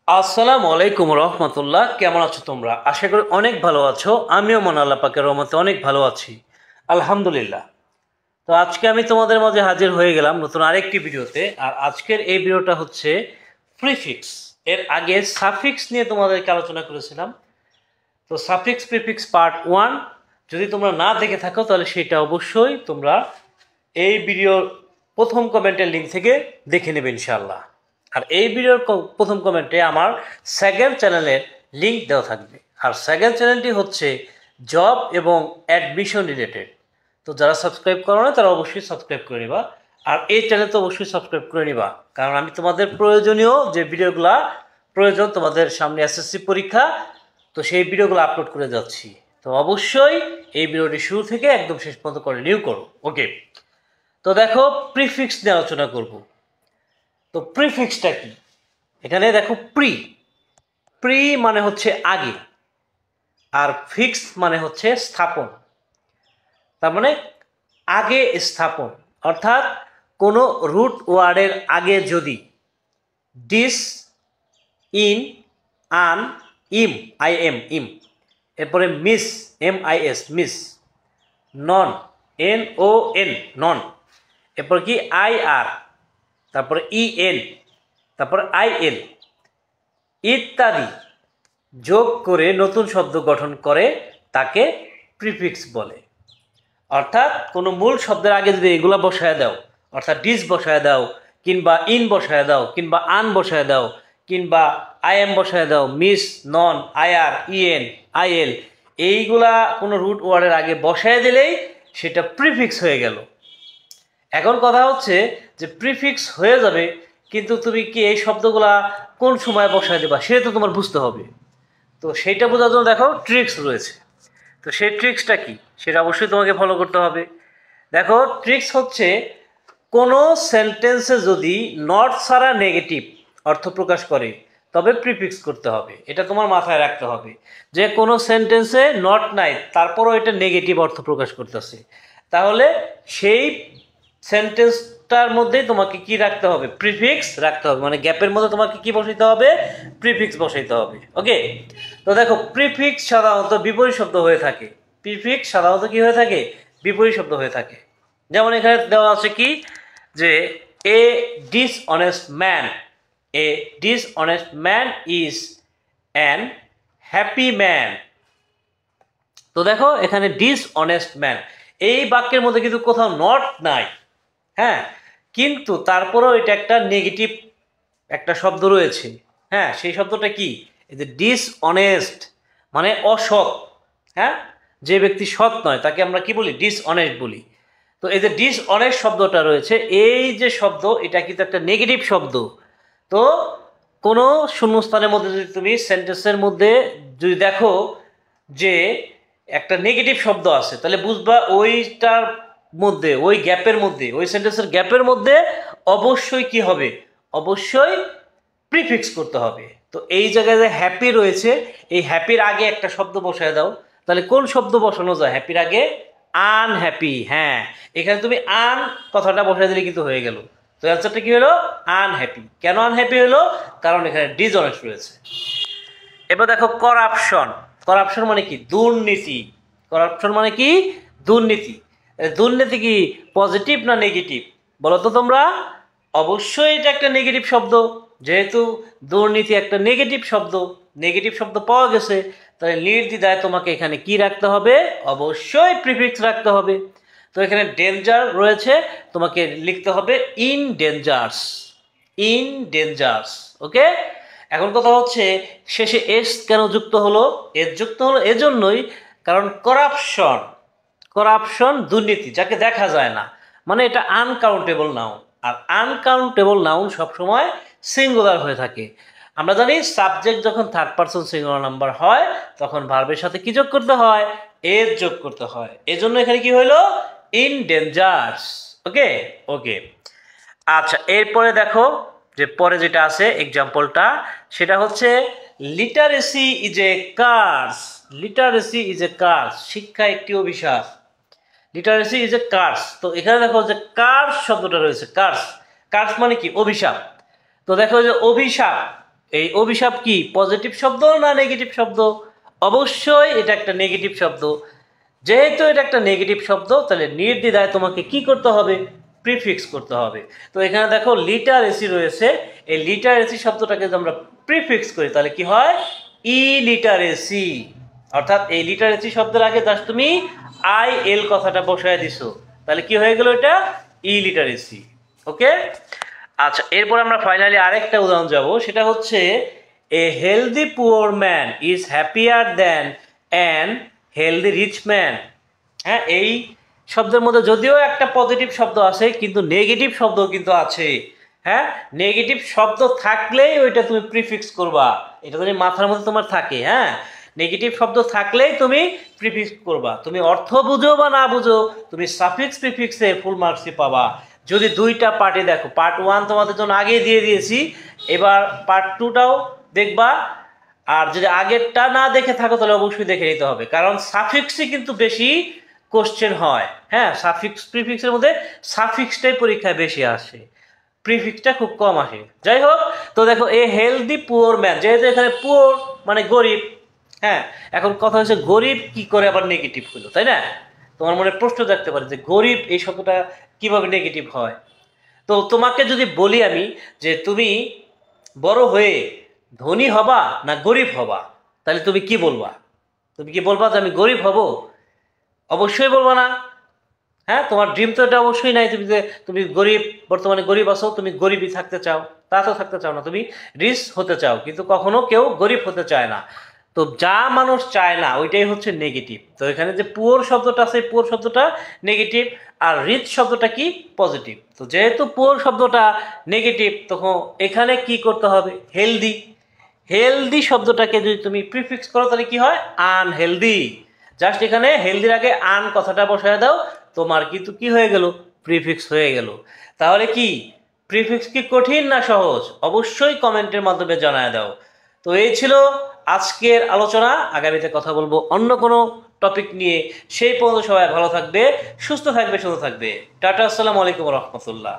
আসসালামু আলাইকুম রহমতুল্লাহ। কেমন আছো তোমরা? আশা করি অনেক ভালো আছো। আমিও মন আল্লাহ পাকের রহমতে অনেক ভালো আছি, আলহামদুলিল্লাহ। তো আজকে আমি তোমাদের মাঝে হাজির হয়ে গেলাম নতুন আরেকটি ভিডিওতে। আর আজকের এই ভিডিওটা হচ্ছে প্রিফিক্স। এর আগে সাফিক্স নিয়ে তোমাদেরকে আলোচনা করেছিলাম। তো সাফিক্স প্রিফিক্স পার্ট 1 যদি তোমরা না দেখে থাকো তাহলে সেটা অবশ্যই তোমরা এই ভিডিওর প্রথম কমেন্টের লিঙ্ক থেকে দেখে নেবে ইনশাআল্লাহ। আর এই ভিডিওর প্রথম কমেন্টে আমার সেকেন্ড চ্যানেলের লিঙ্ক দেওয়া থাকবে। আর সেকেন্ড চ্যানেলটি হচ্ছে জব এবং অ্যাডমিশন রিলেটেড। তো যারা সাবস্ক্রাইব করো না তারা অবশ্যই সাবস্ক্রাইব করে নিবা। আর এই চ্যানেল তো অবশ্যই সাবস্ক্রাইব করে নিবা, কারণ আমি তোমাদের প্রয়োজনীয় যে ভিডিওগুলা প্রয়োজন, তোমাদের সামনে এসএসসি পরীক্ষা, তো সেই ভিডিওগুলো আপলোড করে যাচ্ছি। তো অবশ্যই এই ভিডিওটি শুরু থেকে একদম শেষ পর্যন্ত কন্টিনিউ করো। ওকে, তো দেখো প্রিফিক্স নিয়ে আলোচনা করব। তো প্রিফিক্সটা কি? এখানে দেখো প্রি প্রি মানে হচ্ছে আগে, আর ফিক্স মানে হচ্ছে স্থাপন। তার মানে আগে স্থাপন, অর্থাৎ কোনো রুট ওয়ার্ডের আগে যদি ডিস, ইন, আন, ইম, আই এম, ইম, এরপরে miss, M I S, miss, non, N O N, non, এরপর কি আই আর, তারপরে ই এন, তারপরে আই এল ইত্যাদি যোগ করে নতুন শব্দ গঠন করে তাকে প্রিফিক্স বলে। অর্থাৎ কোনো মূল শব্দের আগে যদি এগুলা বসায় দাও, অর্থাৎ ডিস বসায় দাও, কিংবা ইন বসায় দাও, কিংবা আন বসায় দাও, কিংবা আই এম বসায় দাও, mis, non, I R, E N, I L, এইগুলা কোনো রুট ওয়ার্ডের আগে বসায় দিলেই সেটা প্রিফিক্স হয়ে গেল। এখন কথা হচ্ছে যে প্রিফিক্স হয়ে যাবে, কিন্তু তুমি কি এই শব্দগুলা কোন সময় বসায় দেবা সেটা তো তোমার বুঝতে হবে। তো সেইটা বোঝার জন্য দেখো ট্রিক্স রয়েছে। তো সেই ট্রিক্সটা কি সেটা অবশ্যই তোমাকে ফলো করতে হবে। দেখো ট্রিক্স হচ্ছে, কোনো সেন্টেন্সে যদি নট ছাড়া নেগেটিভ অর্থ প্রকাশ করে তবে প্রিফিক্স করতে হবে। এটা তোমার মাথায় রাখতে হবে যে কোনো সেন্টেন্সে নট নাই, তারপরও এটা নেগেটিভ অর্থ প্রকাশ করতেছে, তাহলে সেই সেন্টেন্সটার মধ্যেই তোমাকে কি রাখতে হবে? প্রিফিক্স রাখতে হবে। মানে গ্যাপের মধ্যে তোমাকে কি বসাইতে হবে? প্রিফিক্স বসাইতে হবে। ওকে, তো দেখো প্রিফিক্স সাধারণত বিপরীত শব্দ হয়ে থাকে। প্রিফিক্স সাধারণত কি হয়ে থাকে? বিপরীত শব্দ হয়ে থাকে। যেমন এখানে দেওয়া আছে কি, যে a dishonest man, a dishonest man is an happy man. তো দেখো এখানে ডিসঅনেস্ট ম্যান, এই বাক্যের মধ্যে কিন্তু কোথাও নট নাই, হ্যাঁ, কিন্তু তারপরেও এটা একটা নেগেটিভ একটা শব্দ রয়েছে। হ্যাঁ, সেই শব্দটা কি? এই যে ডিসঅনেস্ট মানে অসৎ। হ্যাঁ, যে ব্যক্তি সৎ নয় তাকে আমরা কি বলি? ডিসঅনেস্ট বলি। তো এই যে ডিসঅনেস্ট শব্দটা রয়েছে, এই যে শব্দ, এটা কিন্তু একটা নেগেটিভ শব্দ। তো কোনো শূন্যস্থানের মধ্যে যদি তুমি সেন্টেন্সের মধ্যে যদি দেখো যে একটা নেগেটিভ শব্দ আছে, তাহলে বুঝবা ওইটার মধ্যে, ওই গ্যাপের মধ্যে, ওই সেন্টেন্সের গ্যাপের মধ্যে অবশ্যই কি হবে? অবশ্যই প্রিফিক্স করতে হবে। তো এই জায়গায় যে হ্যাপি রয়েছে, এই হ্যাপির আগে একটা শব্দ বসায় দাও। তাহলে কোন শব্দ বসানো যায় হ্যাপির আগে? আনহ্যাপি। হ্যাঁ, এখানে তুমি আন কথাটা বসায় দিলে কিন্তু হয়ে গেল। তো অ্যান্সারটা কি হলো? আনহ্যাপি। কেন আনহ্যাপি হলো? কারণ এখানে ডিসঅনেস্ট রয়েছে। এবার দেখো করাপশন। করাপশন মানে কি? দুর্নীতি। করাপশন মানে কি? দুর্নীতি। দুর্নীতি কি পজিটিভ না নেগেটিভ বলো তো তোমরা? অবশ্যই এটা একটা নেগেটিভ শব্দ। যেহেতু দুর্নীতি একটা নেগেটিভ শব্দ, নেগেটিভ শব্দ পাওয়া গেছে, তাহলে নির্দ্বিধায় তোমাকে এখানে কি রাখতে হবে? অবশ্যই প্রিফিক্স রাখতে হবে। তো এখানে ডেঞ্জার রয়েছে, তোমাকে লিখতে হবে ইন ডেঞ্জার্স, ইন ডেঞ্জার্স। ওকে, এখন কথা হচ্ছে শেষে এস কেন যুক্ত হলো? এস যুক্ত হলো এজন্যই কারণ করাপশন, করাপশন দুর্নীতি যাকে দেখা যায় না, মানে এটা আনকাউন্টেবল নাউন। আর আনকাউন্টেবল নাউন সবসময় সিঙ্গুলার হয়ে থাকে। আমরা জানি সাবজেক্ট যখন থার্ড পারসন সিঙ্গুলার নাম্বার হয় তখন ভার্বের সাথে কি যোগ করতে হয়? এস যোগ করতে হয়। এজন্য এখানে কি হলো? In dangers. ওকে ওকে, আচ্ছা এরপরে দেখো যে পরে যেটা আছে এক্সাম্পলটা, সেটা হচ্ছে literacy is a curse. Literacy is a curse, শিক্ষা একটি অভিশাপ। Literacy is a curse. তো এখানে দেখো যে কার্স শব্দটা রয়েছে, কার্স। কার্স মানে কি? অভিশাপ। তো দেখো যে অভিশাপ, এই অভিশাপ কি পজিটিভ শব্দ না নেগেটিভ শব্দ? অবশ্যই এটা একটা নেগেটিভ শব্দ। যেহেতু এটা একটা নেগেটিভ শব্দ, তাহলে নির্দ্বিধায় তোমাকে কি করতে হবে? প্রিফিক্স করতে হবে। তো এখানে দেখো লিটারেসি রয়েছে, এই লিটারেসি শব্দটাকে যদি আমরা প্রিফিক্স করি তাহলে কি হয়? ইলিটারেসি। অর্থাৎ এই লিটারেসি শব্দের আগে জাস্ট তুমি আই এল কথাটা বসায় দিছো, তাহলে কি হয়ে গেল? এটা ইলিটারেসি। ওকে, আচ্ছা, এরপর আমরা ফাইনালি আরেকটা উদাহরণ যাব, সেটা হচ্ছে a healthy poor man is happier than an healthy rich man. হ্যাঁ, এই শব্দের মধ্যে যদিও একটা পজিটিভ শব্দ আছে, কিন্তু নেগেটিভ শব্দ কিন্তু আছে। হ্যাঁ, নেগেটিভ শব্দ থাকলেই ওইটা তুমি প্রিফিক্স করবা, এটা যদি মাথার মধ্যে তোমার থাকে। হ্যাঁ, নেগেটিভ শব্দ থাকলেই তুমি প্রিফিক্স করবা। তুমি অর্থ বুঝো বা না বুঝো, তুমি সাফিক্স প্রিফিক্সে ফুল মার্কসই পাবা। যদি দুইটা পার্টে দেখো, পার্ট 1 তোমাদের জন্য আগেই দিয়ে দিয়েছি, এবার পার্ট 2টাও দেখবা। আর যদি আগেরটা না দেখে থাকো তাহলে অবশ্যই দেখে নিতে হবে, কারণ সাফিক্সই কিন্তু বেশি কোশ্চেন হয়। হ্যাঁ, সাফিক্স প্রিফিক্সের মধ্যে সাফিক্সটাই পরীক্ষায় বেশি আসে, প্রিফিক্সটা খুব কম আসে। যাই হোক, তো দেখো এ হেলদি পুয়ার ম্যান, যেহেতু এখানে পুয়ার মানে গরিব। হ্যাঁ, এখন কথা হচ্ছে গরিব কি করে আবার নেগেটিভ হলো, তাই না? তোমার মনে প্রশ্ন থাকতে পারে যে গরিব এই শব্দটা কিভাবে নেগেটিভ হয়। তো তোমাকে যদি বলি আমি যে তুমি বড় হয়ে ধনী হবা না গরিব হবা, তাহলে তুমি কি বলবা? তুমি কি বলবা যে আমি গরিব হব? অবশ্যই বলবা না। হ্যাঁ, তোমার ড্রিম তো এটা অবশ্যই নাই। তুমি যে তুমি গরিব, বর্তমানে গরিব আছো, তুমি গরিবই থাকতে চাও, তা তো থাকতে চাও না, তুমি রিচ হতে চাও, কিন্তু কখনো কেউ গরিব হতে চায় না। তো যা মানুষ চায় না ওইটাই হচ্ছে নেগেটিভ। তো এখানে যে পুয়ার শব্দটা আছে, পুয়ার শব্দটা নেগেটিভ, আর রিচ শব্দটা কি? পজিটিভ। তো যেহেতু পুয়ার শব্দটা নেগেটিভ, তখন এখানে কি করতে হবে? হেলদি। হেলদি শব্দটাকে যদি তুমি প্রিফিক্স করো তাহলে কি হয়? আনহেলদি। জাস্ট এখানে হেলদির আগে আন কথাটা বসায় দাও, তোমার কিন্তু কি হয়ে গেল? প্রিফিক্স হয়ে গেল। তাহলে কি প্রিফিক্স কি কঠিন না সহজ? অবশ্যই কমেন্টের মাধ্যমে জানায় দাও। তো এই ছিল আজকের আলোচনা। আগামীতে কথা বলবো অন্য কোনো টপিক নিয়ে। সেই পর্যন্ত সবাই ভালো থাকবে, সুস্থ থাকবে, সুন্দর থাকবে। টাটা, আসসালামু আলাইকুম রহমতুল্লাহ।